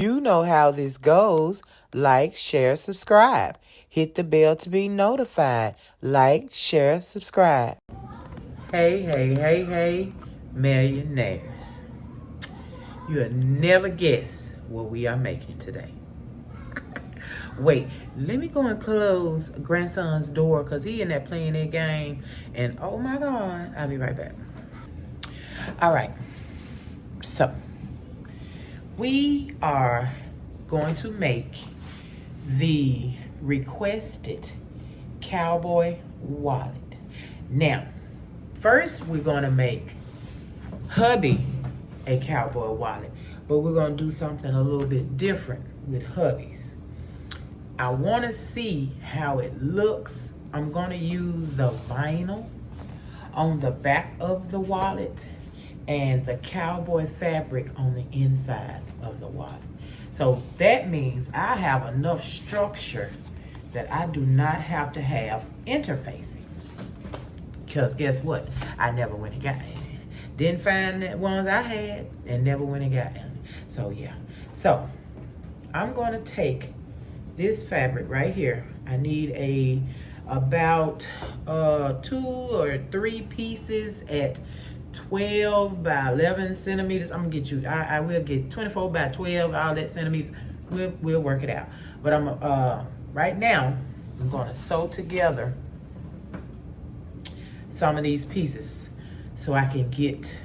You know how this goes. Like, share, subscribe. Hit the bell to be notified. Like, share, subscribe. Hey, hey, hey, hey, millionaires. You'll never guess what we are making today. Wait, let me go and close grandson's door because he in there playing that game. And oh my God, I'll be right back. All right, so we are going to make the requested cowboy wallet. Now, first we're going to make hubby a cowboy wallet, but we're going to do something a little bit different with hubbies. I want to see how it looks. I'm going to use the vinyl on the back of the wallet and the cowboy fabric on the inside of the wallet. So that means I have enough structure that I do not have to have interfacing. Because guess what? I never went and got any. Didn't find the ones I had and never went and got any. So yeah. So I'm going to take this fabric right here. I need about 2 or 3 pieces at 12 by 11 centimeters. I'm gonna get you, I will get 24 by 12, all that centimeters. We'll work it out. But I'm right now I'm gonna sew together some of these pieces so I can get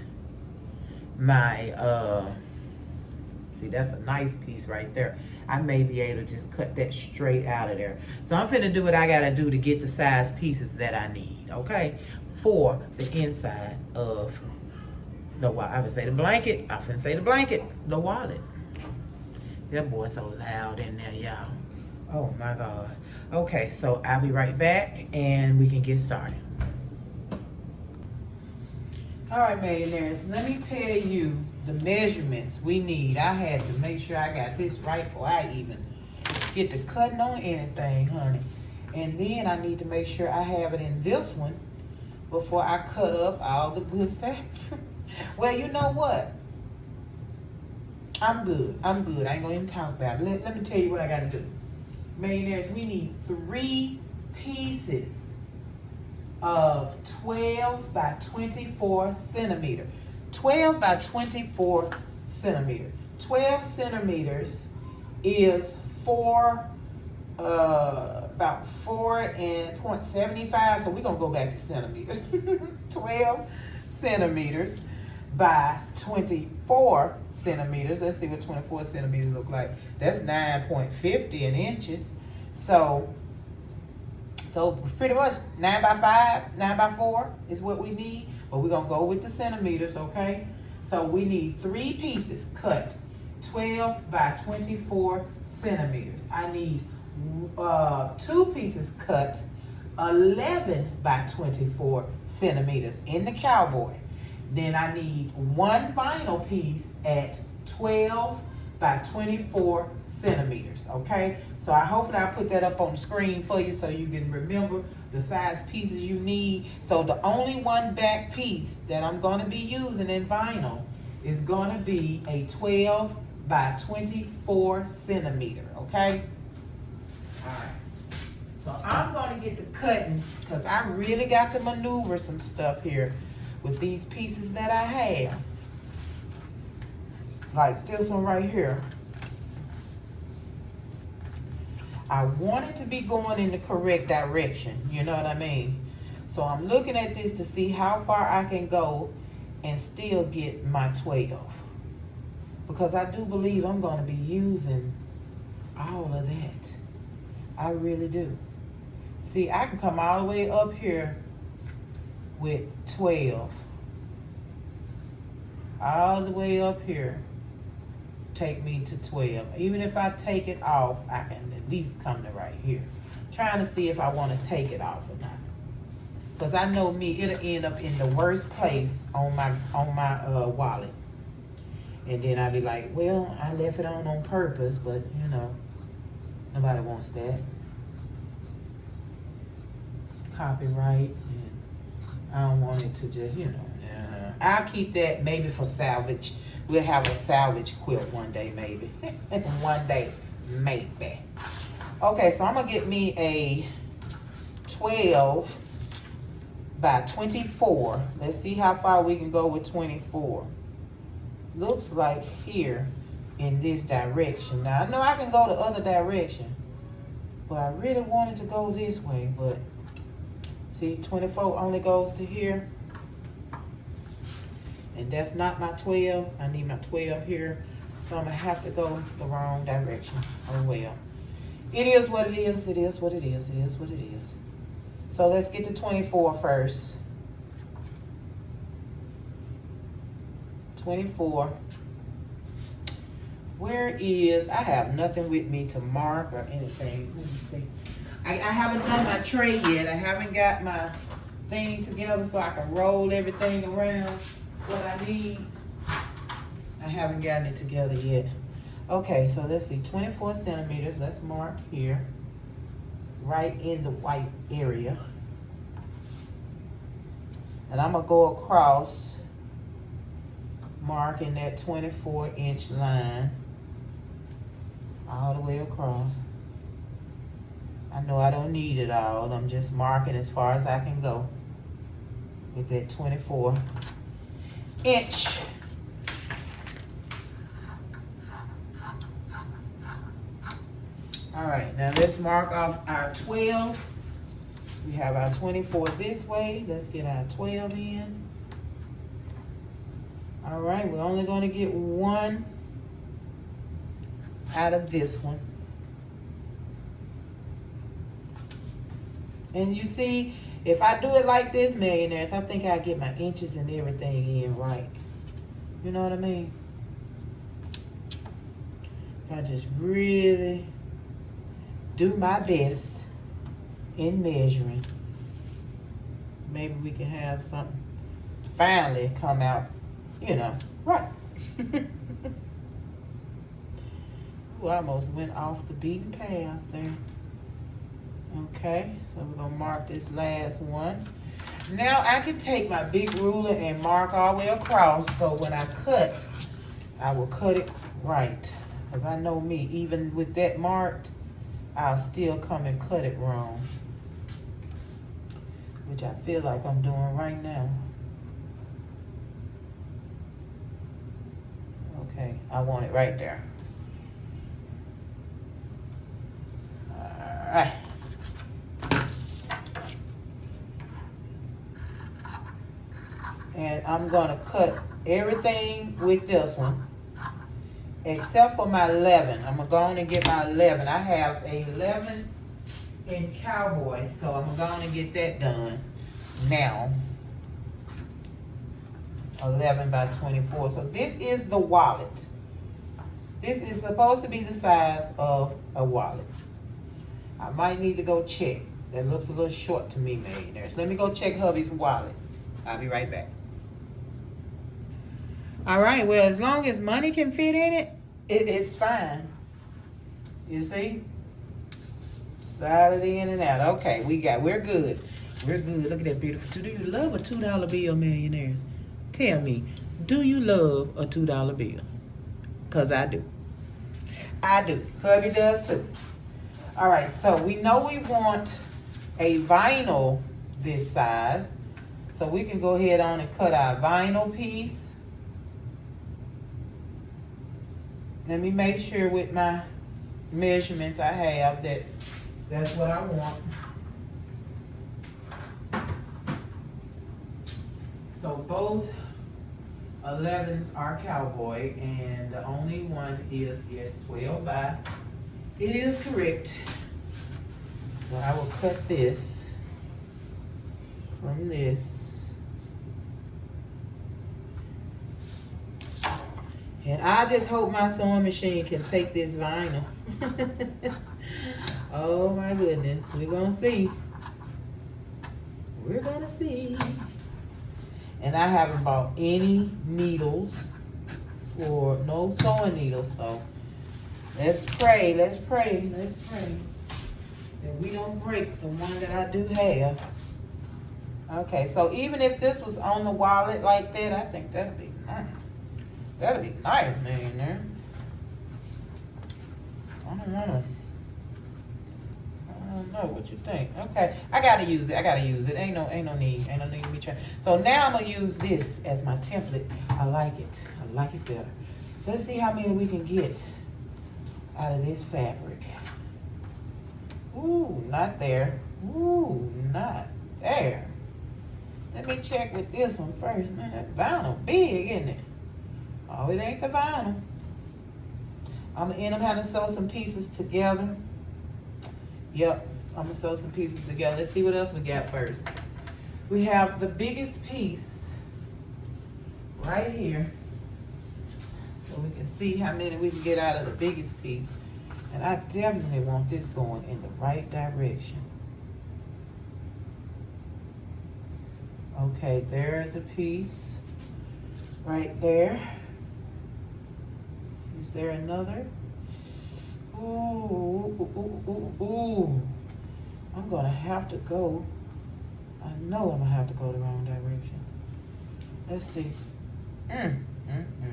my see, that's a nice piece right there. I may be able to just cut that straight out of there. So I'm finna do what I gotta do to get the size pieces that I need, okay? For the inside of the wallet. I would say the blanket. I finna say the blanket. The wallet. That boy's so loud in there, y'all. Oh my God. Okay, so I'll be right back and we can get started. All right, millionaires, let me tell you the measurements we need. I had to make sure I got this right before I even get to cutting on anything, honey. And then I need to make sure I have it in this one before I cut up all the good fabric. Well, you know what? I'm good. I ain't gonna even talk about it. Let me tell you what I gotta do. Millionaires, we need 3 pieces of 12 by 24 centimeter. 12 by 24 centimeter. 12 centimeters is about 4.75. So we're gonna go back to centimeters. 12 centimeters by 24 centimeters. Let's see what 24 centimeters look like. That's 9.50 in inches. So pretty much 9 by 5, 9 by 4 is what we need. But we're going to go with the centimeters, okay? So we need 3 pieces cut 12 by 24 centimeters. I need 2 pieces cut 11 by 24 centimeters in the cowboy. Then I need 1 vinyl piece at 12 by 24 centimeters, okay? So hopefully I put that up on the screen for you so you can remember the size pieces you need. So the only one back piece that I'm going to be using in vinyl is going to be a 12 by 24 centimeter, okay? All right. So I'm going to get to cutting because I really got to maneuver some stuff here with these pieces that I have. Like this one right here. I want it to be going in the correct direction, you know what I mean? So I'm looking at this to see how far I can go and still get my 12. Because I do believe I'm going to be using all of that. I really do. See, I can come all the way up here with 12. All the way up here. Take me to 12. Even if I take it off, I can at least come to right here. Trying to see if I want to take it off or not. Because I know me, it'll end up in the worst place on my wallet. And then I'll be like, well, I left it on purpose, but you know, nobody wants that. Copyright. And I don't want it to just, you know. I'll keep that maybe for salvage We'll have a salvage quilt one day, maybe. One day, maybe. Okay, so I'm gonna get me a 12 by 24. Let's see how far we can go with 24. Looks like here in this direction. Now, I know I can go the other direction, but I really wanted to go this way, but see, 24 only goes to here. And that's not my 12. I need my 12 here. So I'm gonna have to go the wrong direction. Oh well. It is what it is, it is what it is, it is what it is. So let's get to 24 first. 24. Where is, I have nothing with me to mark or anything. Let me see. I haven't done my tray yet. I haven't got my thing together so I can roll everything around what I need. I haven't gotten it together yet. Okay, so let's see, 24 centimeters. Let's mark here, right in the white area. And I'm gonna go across, marking that 24-inch line all the way across. I know I don't need it all. I'm just marking as far as I can go with that 24-inch. All right, now let's mark off our 12. We have our 24 this way. Let's get our 12 in. All right, we're only gonna get one out of this one. And you see, if I do it like this, millionaires, I think I get my inches and everything in right. You know what I mean? If I just really do my best in measuring, maybe we can have something finally come out, you know, right. Ooh, I almost went off the beaten path there. Okay, so we're gonna mark this last one. Now I can take my big ruler and mark all the way across, so when I cut, I will cut it right. Because I know me, even with that marked, I'll still come and cut it wrong. Which I feel like I'm doing right now. Okay, I want it right there. All right. And I'm gonna cut everything with this one, except for my 11. I'm gonna go on and get my 11. I have a 11 in Cowboy, so I'm gonna get that done now. 11 by 24. So this is the wallet. This is supposed to be the size of a wallet. I might need to go check. That looks a little short to me, millionaires. Let me go check hubby's wallet. I'll be right back. All right, well, as long as money can fit in it, it's fine. You see? Slide it in and out. Okay, we're good. We're good. Look at that beautiful. Do you love a $2 bill, millionaires? Tell me, do you love a $2 bill? Because I do. I do. Hubby does too. All right, so we know we want a vinyl this size. So we can go ahead on and cut our vinyl piece. Let me make sure with my measurements I have that that's what I want. So both 11s are Cowboy, and the only one is, yes, 12 by. It is correct. So I will cut this from this. And I just hope my sewing machine can take this vinyl. Oh my goodness, we're gonna see. We're gonna see. And I haven't bought any needles for no sewing needles, so let's pray, let's pray, let's pray that we don't break the one that I do have. Okay, so even if this was on the wallet like that, I think that'd be nice. That'll be nice, man. I don't know what you think. Okay, I gotta use it. Ain't no need. Ain't no need to be trying. So now I'm gonna use this as my template. I like it better. Let's see how many we can get out of this fabric. Ooh, not there. Ooh, not there. Let me check with this one first. Man, that vinyl big, isn't it? Oh, it ain't the vinyl. I'm gonna end up having to sew some pieces together. Yep, I'm gonna sew some pieces together. Let's see what else we got first. We have the biggest piece right here. So we can see how many we can get out of the biggest piece. And I definitely want this going in the right direction. Okay, there's a piece right there. Is there another? Ooh. I'm gonna have to go. I know I'm gonna have to go the wrong direction. Let's see.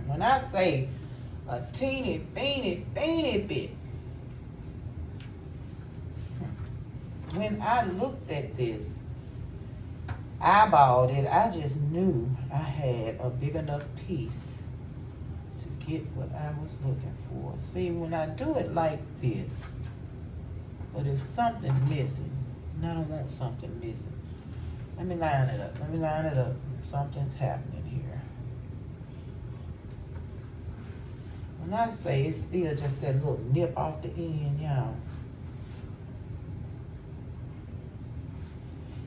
When I say a teeny bit, when I looked at this, eyeballed it, I just knew I had a big enough piece to get what I was looking for. See, when I do it like this, but if something missing, and I don't want something missing. Let me line it up. Something's happening here. When I say it's still just that little nip off the end, y'all.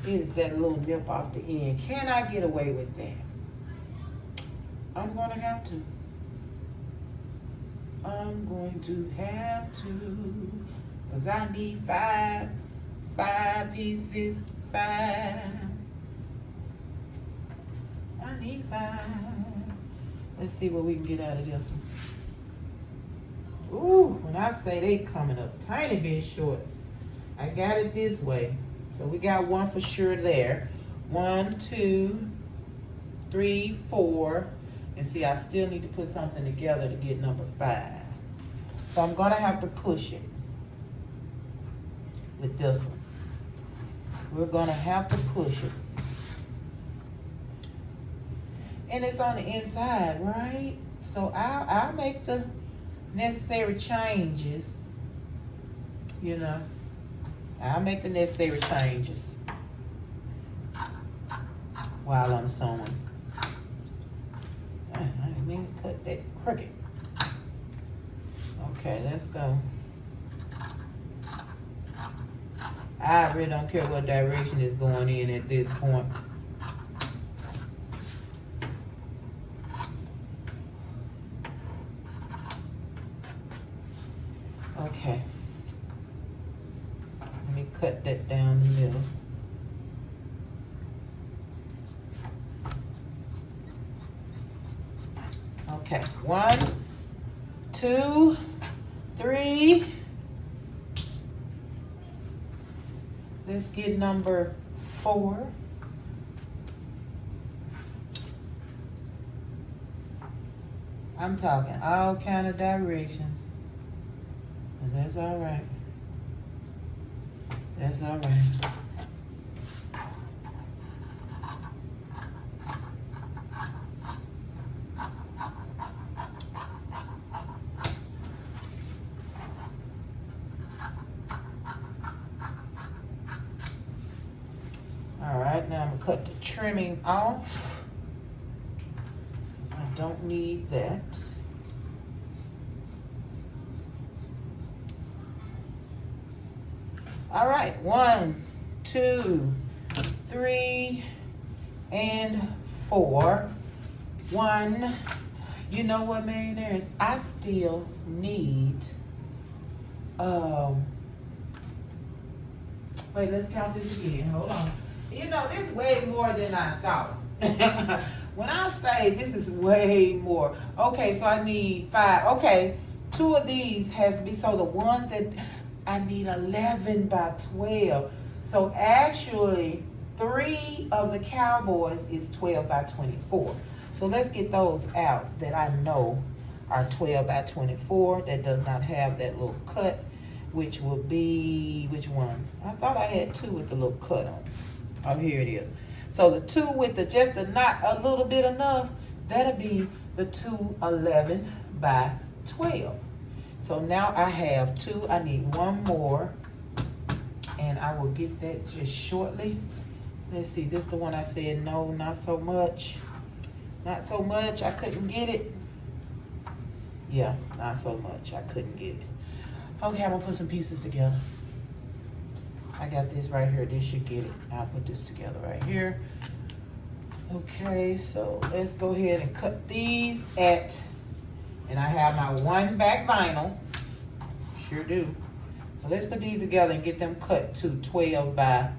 Is that little nip off the end. Can I get away with that? I'm going to have to. Because I need five pieces, five. I need 5. Let's see what we can get out of this one. Ooh, when I say they coming up tiny bit short, I got it this way. So we got one for sure there. 1, 2, 3, 4. And see, I still need to put something together to get number 5. So I'm gonna have to push it with this one. We're gonna have to push it. And it's on the inside, right? So I'll make the necessary changes, you know. I'll make the necessary changes while I'm sewing. I didn't mean to cut that crooked. Okay, let's go. I really don't care what direction it's going in at this point. Okay. Let me cut that down the middle. Okay, 1, 2, 3. Let's get number 4. I'm talking all kind of directions. And that's all right. That's all right. All right, now I'm gonna cut the trimming off, because I don't need that. All right, 1, 2, 3, and 4. 1. You know what, millionaires? I still need, wait, let's count this again. Hold on. You know, this is way more than I thought. When I say this is way more, okay, so I need 5. Okay, 2 of these has to be, so the ones that I need 11 by 12. So actually, 3 of the Cowboys is 12 by 24. So let's get those out that I know are 12 by 24 that does not have that little cut, which will be, which one? I thought I had 2 with the little cut on. Oh, here it is. So the 2 with the just the not a little bit enough, that'll be the 211 by 12. So now I have 2. I need 1 more, and I will get that just shortly. Let's see, this is the one I said no, not so much. Not so much, I couldn't get it. Yeah, not so much, I couldn't get it. Okay, I'm gonna put some pieces together. I got this right here, this should get it. I'll put this together right here. Okay, so let's go ahead and cut these at, and I have my 1 back vinyl. Sure do. So let's put these together and get them cut to 12 by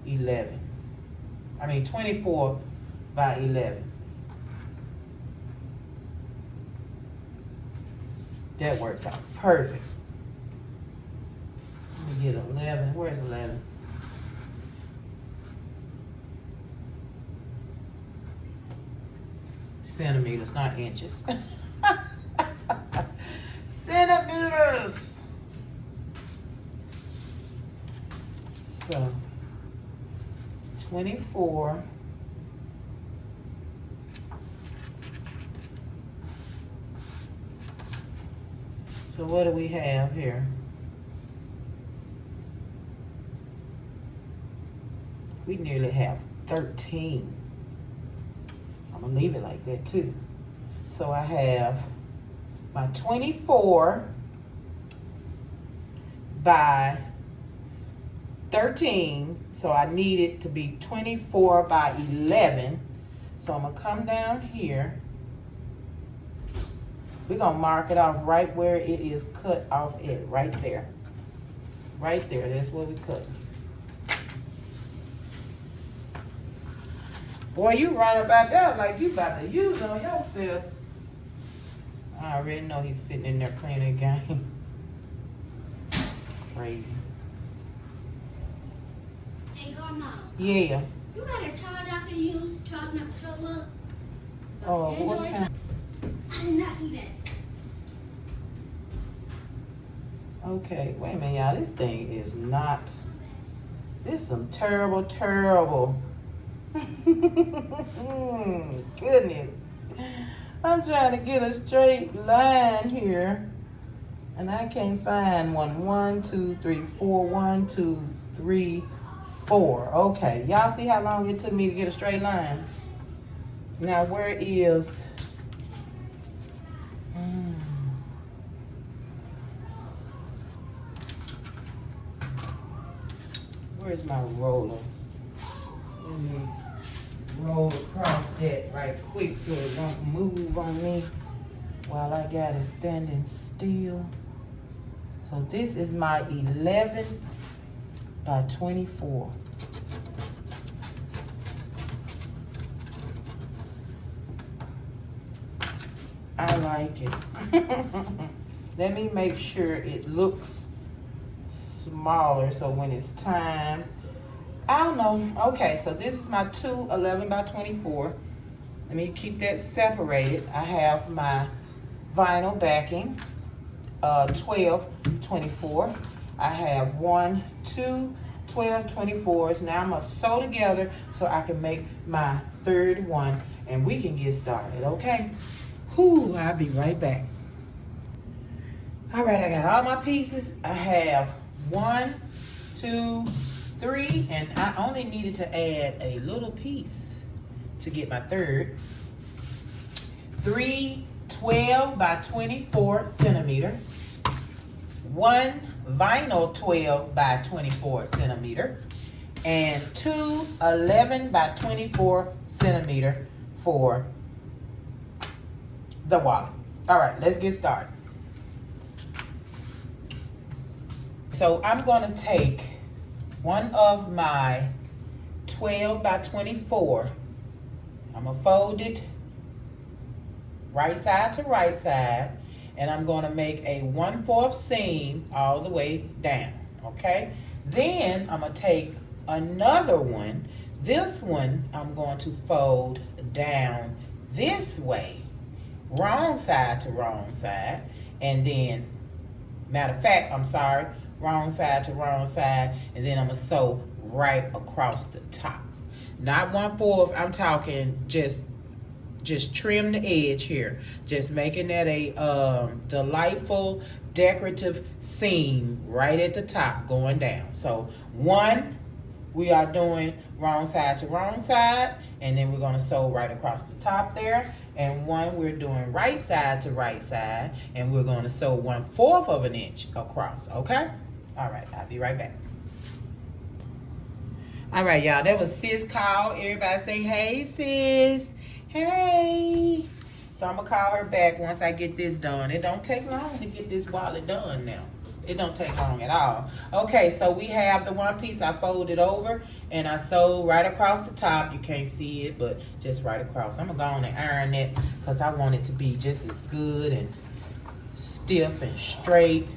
11. I mean 24 by 11. That works out perfect. Let me get 11. Where's 11? Centimeters, not inches. Centimeters. So 24. So what do we have here? We nearly have 13. I'm gonna leave it like that too. So I have my 24 by 13. So I need it to be 24 by 11. So I'm gonna come down here. We're gonna mark it off right where it is cut off at, right there. Right there, that's where we cut. Boy, you run about that like you about to use on yourself. I already know he's sitting in there playing a game. Crazy. Hey, Grandma. Yeah. You got a charge I can use to charge my controller? Oh, what kind? I did not see that. Okay, wait a minute, y'all. This thing is not. This is some terrible, terrible. Goodness. I'm trying to get a straight line here, and I can't find one. 1, 2, 3, 4. 1, 2, 3, 4. Okay, y'all see how long it took me to get a straight line? Now, where is... Where's my roller? Let me roll across that right quick so it won't move on me while I got it standing still. So this is my 11 by 24. I like it. Let me make sure it looks smaller so when it's time, I don't know. Okay, so this is my 2 11 by 24. Let me keep that separated. I have my vinyl backing, 12 24. I have 1, 2 12 24s. Now I'm gonna sew together so I can make my third one and we can get started, okay? Whew, I'll be right back. All right, I got all my pieces. I have 1, 2, 3, and I only needed to add a little piece to get my third. 3 12 by 24 centimeter. 1 vinyl 12 by 24 centimeter. And 2 11 by 24 centimeter for the wallet. All right, let's get started. So I'm gonna take one of my 12 by 24. I'm gonna fold it right side to right side, and I'm gonna make a 1/4 seam all the way down, okay? Then I'm gonna take another one. This one I'm going to fold down this way, wrong side to wrong side, and then, matter of fact, I'm sorry, wrong side to wrong side, and then I'm gonna sew right across the top. Not 1/4, I'm talking just trim the edge here, just making that a delightful decorative seam right at the top going down. So one, we are doing wrong side to wrong side, and then we're going to sew right across the top there. And one, we're doing right side to right side, and we're going to sew 1/4 of an inch across. Okay? All right, I'll be right back. All right, y'all, that was sis call. Everybody say, hey, sis. Hey. So I'm going to call her back once I get this done. It don't take long to get this wallet done now. It don't take long at all. Okay, so we have the one piece I folded over, and I sewed right across the top. You can't see it, but just right across. I'm going to go on and iron it because I want it to be just as good and stiff and straight.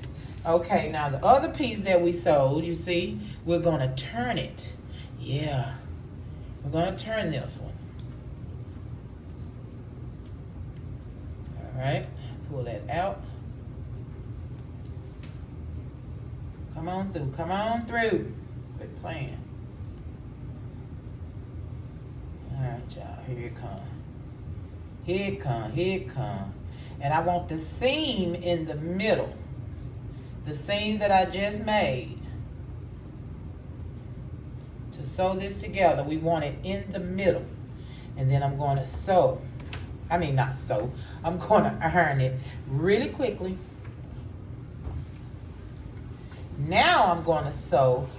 Okay, now the other piece that we sewed, you see, we're going to turn it. Yeah, we're going to turn this one. All right, pull that out. Come on through, come on through. Quit playing. All right, y'all, here it comes. Here it comes, here it comes. And I want the seam in the middle. The seam that I just made. To sew this together, we want it in the middle. And then I'm going to sew. I mean, not sew. I'm going to iron it really quickly. Now I'm going to sew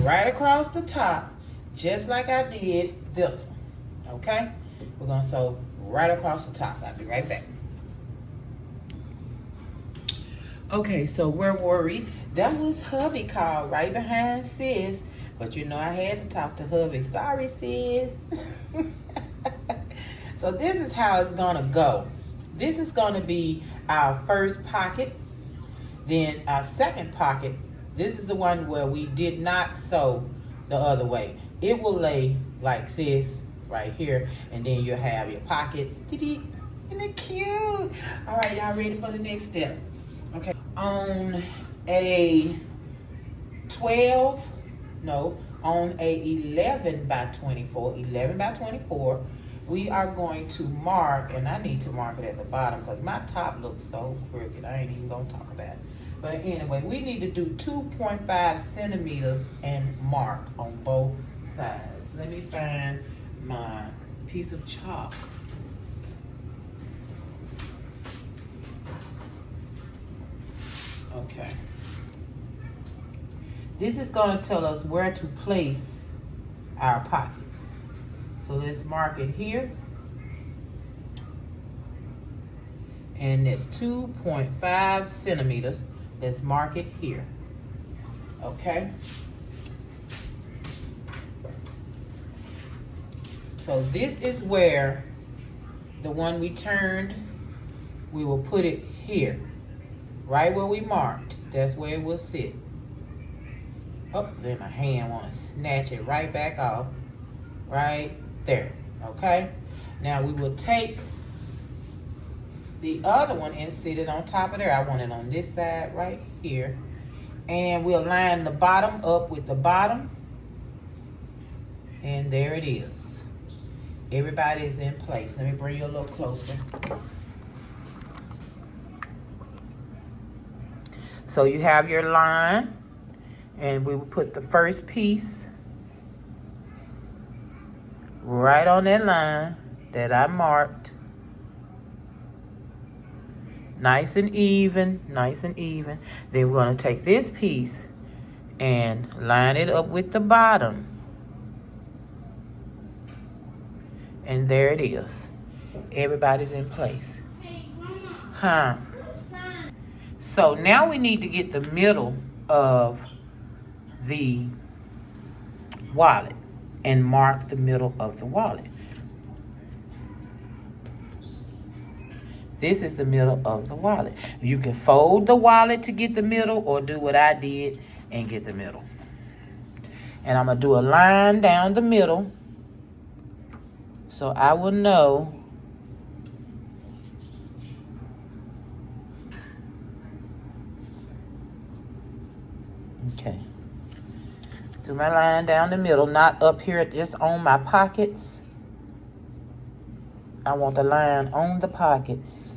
right across the top, just like I did this one. Okay? We're going to sew right across the top. I'll be right back. Okay, so we're worried. That was hubby called right behind sis. But you know I had to talk to hubby. Sorry, sis. So this is how it's going to go. This is going to be our first pocket. Then our second pocket. This is the one where we did not sew the other way. It will lay like this right here. And then you'll have your pockets. Isn't it cute? All right, y'all ready for the next step? Okay. On a 11 by 24, we are going to mark, and I need to mark it at the bottom because my top looks so crooked. I ain't even going to talk about it. But anyway, we need to do 2.5 centimeters and mark on both sides. Let me find my piece of chalk. Okay. This is going to tell us where to place our pockets. So let's mark it here. And it's 2.5 centimeters. Let's mark it here. Okay. So this is where the one we turned, we will put it here. Right where we marked. That's where it will sit. Oh, then my hand want to snatch it right back off. Right there. Okay. Now we will take the other one and sit it on top of there. I want it on this side right here. And we'll line the bottom up with the bottom. And there it is. Everybody's in place. Let me bring you a little closer. So you have your line. And we will put the first piece right on that line that I marked. Nice and even, nice and even. Then we're going to take this piece and line it up with the bottom. And there it is. Everybody's in place. Hey, Grandma. Huh? What sign? So now we need to get the middle of the wallet and mark the middle of the wallet. This is the middle of the wallet. You can fold the wallet to get the middle or do what I did and get the middle. And I'm going to do a line down the middle so I will know Okay. Do my line down the middle, not up here just on my pockets. I want the line on the pockets.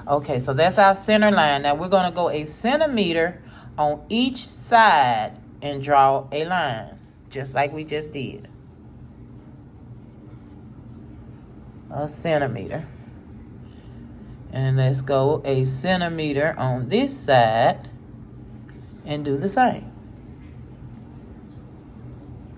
Okay, so that's our center line. Now we're going to go a centimeter on each side and draw a line, just like we just did. A centimeter. And let's go a centimeter on this side and do the same.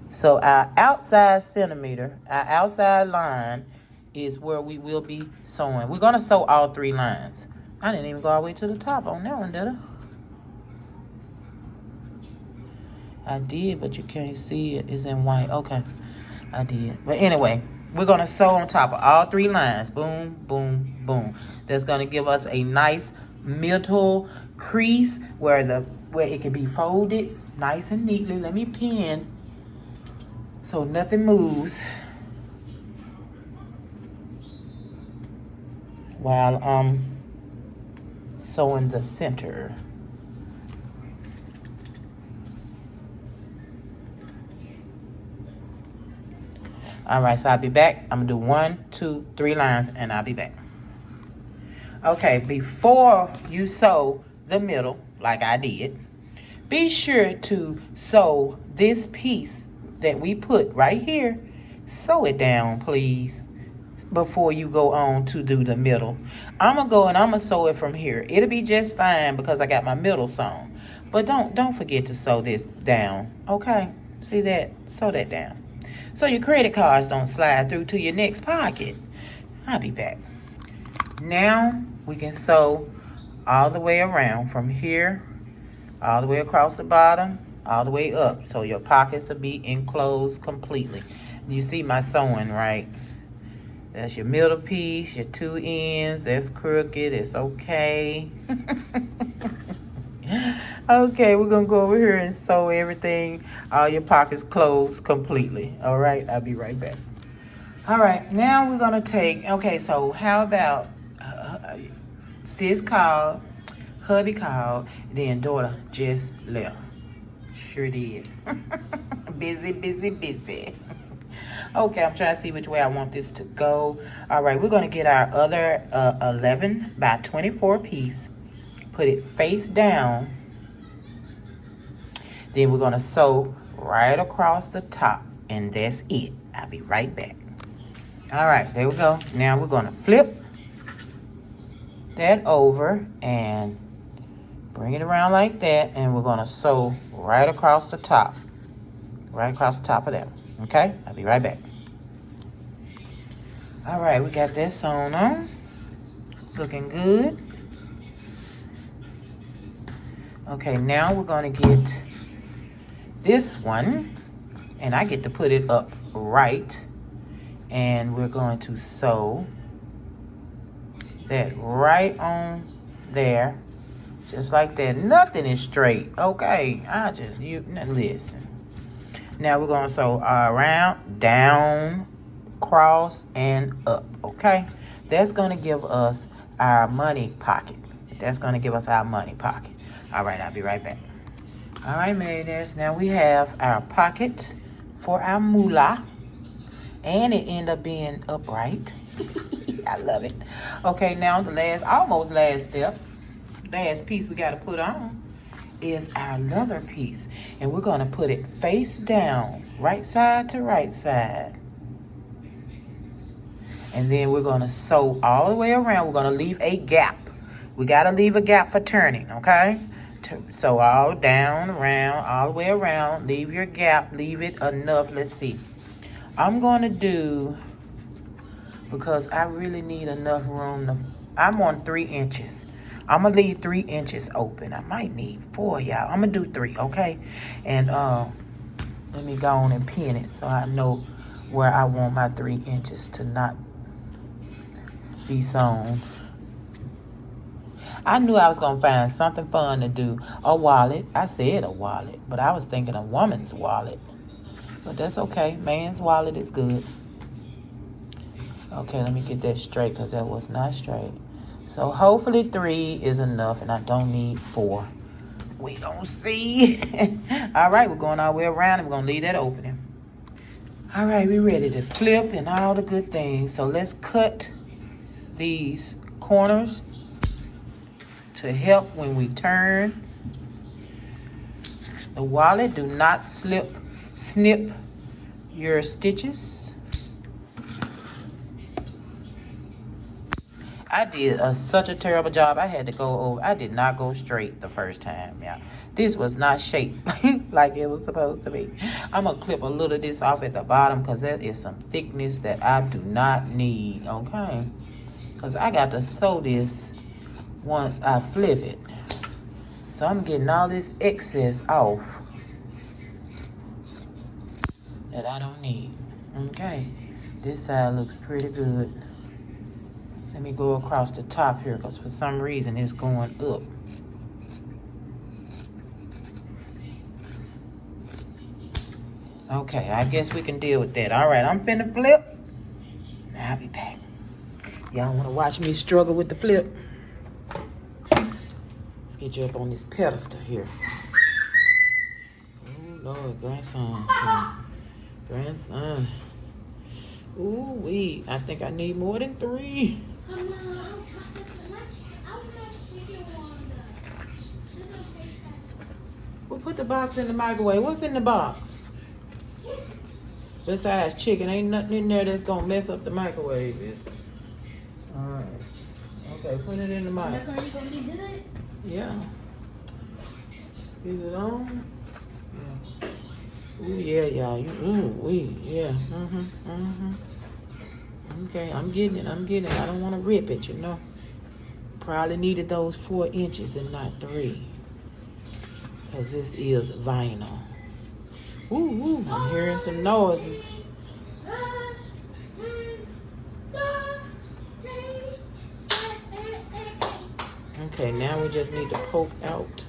So our outside centimeter, our outside line is where we will be sewing. We're going to sew all 3 lines. I didn't even go all the way to the top on that one, did I? I did, but you can't see it. It's in white. Okay, I did. But anyway, we're going to sew on top of all 3 lines. Boom, boom, boom. That's going to give us a nice middle crease where it can be folded nice and neatly. Let me pin so nothing moves while I'm sewing the center. All right, so I'll be back. I'm gonna do 1, 2, 3 lines and I'll be back. Okay, before you sew the middle, like I did, be sure to sew this piece that we put right here. Sew it down, please, before you go on to do the middle. I'm gonna go and I'm gonna sew it from here. It'll be just fine because I got my middle sewn. But don't forget to sew this down, okay? See that? Sew that down, so your credit cards don't slide through to your next pocket. I'll be back. Now we can sew all the way around from here, all the way across the bottom, all the way up. So your pockets will be enclosed completely. You see my sewing, right? That's your middle piece, your 2 ends. That's crooked. It's okay. Okay, we're going to go over here and sew everything, all your pockets closed completely. All right, I'll be right back. All right, now we're going to take, okay, so how about sis called, hubby called, then daughter just left. Sure did. Busy, busy, busy. Okay, I'm trying to see which way I want this to go. All right, we're going to get our other 11 by 24 piece. Put it face down. Then we're going to sew right across the top. And that's it. I'll be right back. All right, there we go. Now we're going to flip that over and bring it around like that. And we're going to sew right across the top. Right across the top of that. Okay, I'll be right back. All right, we got that sewn on. Looking good. Okay, now we're going to get this one. And I get to put it up right. And we're going to sew that right on there. Just like that. Nothing is straight. Okay, listen. Now we're going to sew around, down, cross, and up, okay? That's going to give us our money pocket. That's going to give us our money pocket. All right, I'll be right back. All right, millionaires, now we have our pocket for our moolah. And it ended up being upright. I love it. Okay, now the almost last step, last piece we got to put on is our leather piece. And we're going to put it face down, right side to right side. And then we're going to sew all the way around. We're going to leave a gap. We got to leave a gap for turning, okay? So all down, around, all the way around. Leave your gap. Leave it enough. Let's see. I'm going to do, because I really need enough room. I'm on 3 inches. I'm going to leave 3 inches open. I might need 4, y'all. I'm going to do 3, okay? And let me go on and pin it so I know where I want my 3 inches to not be sewn. I knew I was going to find something fun to do. A wallet. I said a wallet, but I was thinking a woman's wallet. But that's okay. Man's wallet is good. Okay, let me get that straight because that was not straight. So hopefully 3 is enough and I don't need 4. We don't see. All right, we're going all the way around and we're going to leave that opening. All right, we're ready to flip and all the good things. So let's cut these corners to help when we turn the wallet. Do not snip your stitches. I did such a terrible job. I had to go over. I did not go straight the first time, yeah. This was not shaped like it was supposed to be. I'm going to clip a little of this off at the bottom because that is some thickness that I do not need, okay? Because I got to sew this once I flip it. So I'm getting all this excess off that I don't need, okay? This side looks pretty good. Let me go across the top here because for some reason it's going up. Okay, I guess we can deal with that. All right, I'm finna flip. I'll be back. Y'all want to watch me struggle with the flip? Let's get you up on this pedestal here. Oh, Lord, grandson. Grandson. Ooh, wee. I think I need more than 3. We'll put the box in the microwave. What's in the box? Besides chicken, ain't nothing in there that's gonna mess up the microwave. Alright. Okay, put it in the mic. Macaroni gonna be good? Yeah. Is it on? Yeah. Ooh, yeah, y'all. Yeah. Okay, I'm getting it. I don't want to rip it, you know. Probably needed those 4 inches and not 3. Because this is vinyl. Ooh, I'm hearing some noises. Okay, now we just need to poke out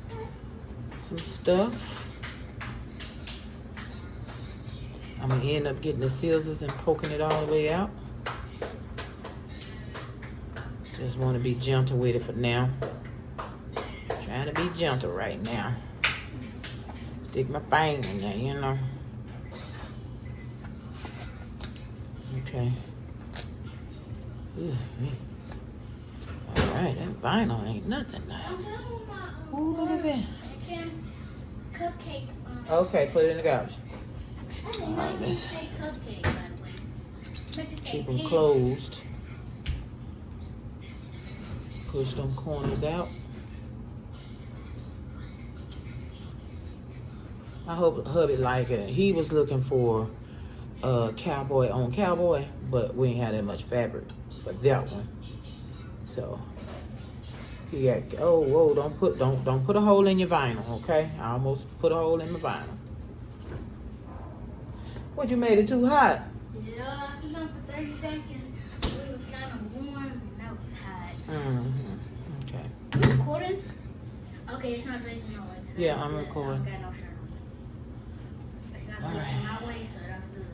some stuff. I'm going to end up getting the scissors and poking it all the way out. Just want to be gentle with it for now. Trying to be gentle right now. Stick my finger in there, you know. Okay. Alright, that vinyl ain't nothing nice. Ooh, look at that. Cupcake. Okay, put it in the garbage. Alright, let's keep them closed. Push them corners out. I hope hubby like it. He was looking for cowboy on cowboy, but we ain't had that much fabric for that one. So he got, oh whoa, don't put a hole in your vinyl, okay? I almost put a hole in my vinyl. What, you made it too hot? Yeah, it was on for 30 seconds. It was kind of warm and now it's hot. Okay. Are you recording? Okay, it's not facing my way. So Yeah, I'm recording. I don't got no shirt on. It's not facing my way, so that's good.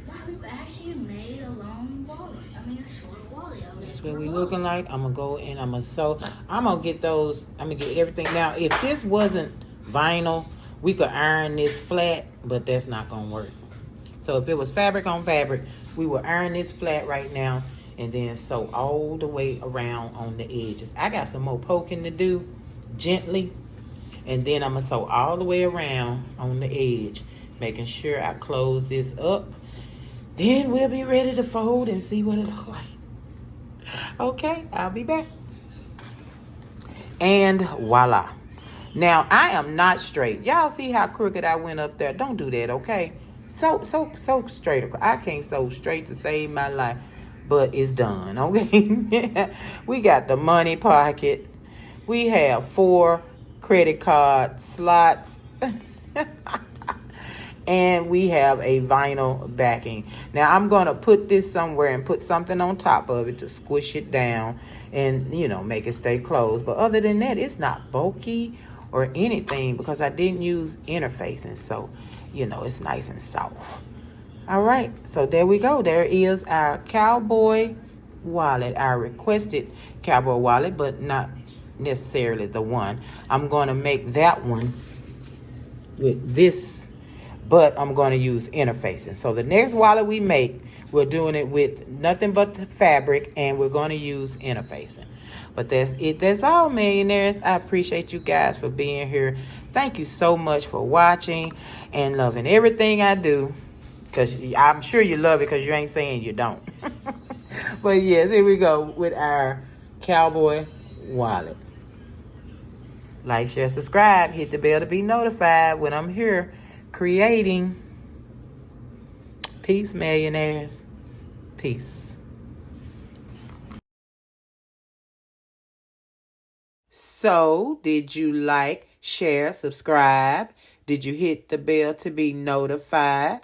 Wow, we actually made a long wallet. I mean, a short wallet. That's what we looking like. I'm gonna go and I'm gonna sew. I'm gonna get those. I'm gonna get everything. Now, if this wasn't vinyl, we could iron this flat, but that's not gonna work. So if it was fabric on fabric, we will iron this flat right now and then sew all the way around on the edges. I got some more poking to do, gently, and then I'm gonna sew all the way around on the edge, making sure I close this up. Then we'll be ready to fold and see what it looks like. Okay, I'll be back. And voila. Now, I am not straight. Y'all see how crooked I went up there? Don't do that, okay? So straight. I can't sew straight to save my life, but it's done, okay? We got the money pocket. We have 4 credit card slots. And we have a vinyl backing. Now, I'm going to put this somewhere and put something on top of it to squish it down and, you know, make it stay closed. But other than that, it's not bulky or anything because I didn't use interfacing. So, you know, it's nice and soft. All right. So there we go. There is our cowboy wallet, our requested cowboy wallet, but not necessarily the one. I'm going to make that one with this, but I'm going to use interfacing. So the next wallet we make, we're doing it with nothing but the fabric, and we're going to use interfacing. But that's it. That's all, millionaires. I appreciate you guys for being here. Thank you so much for watching and loving everything I do, because I'm sure you love it, because you ain't saying you don't. But yes, here we go with our cowboy wallet. Like, share, subscribe. Hit the bell to be notified when I'm here creating. Peace, millionaires. Peace. So, did you like, share, subscribe? Did you hit the bell to be notified?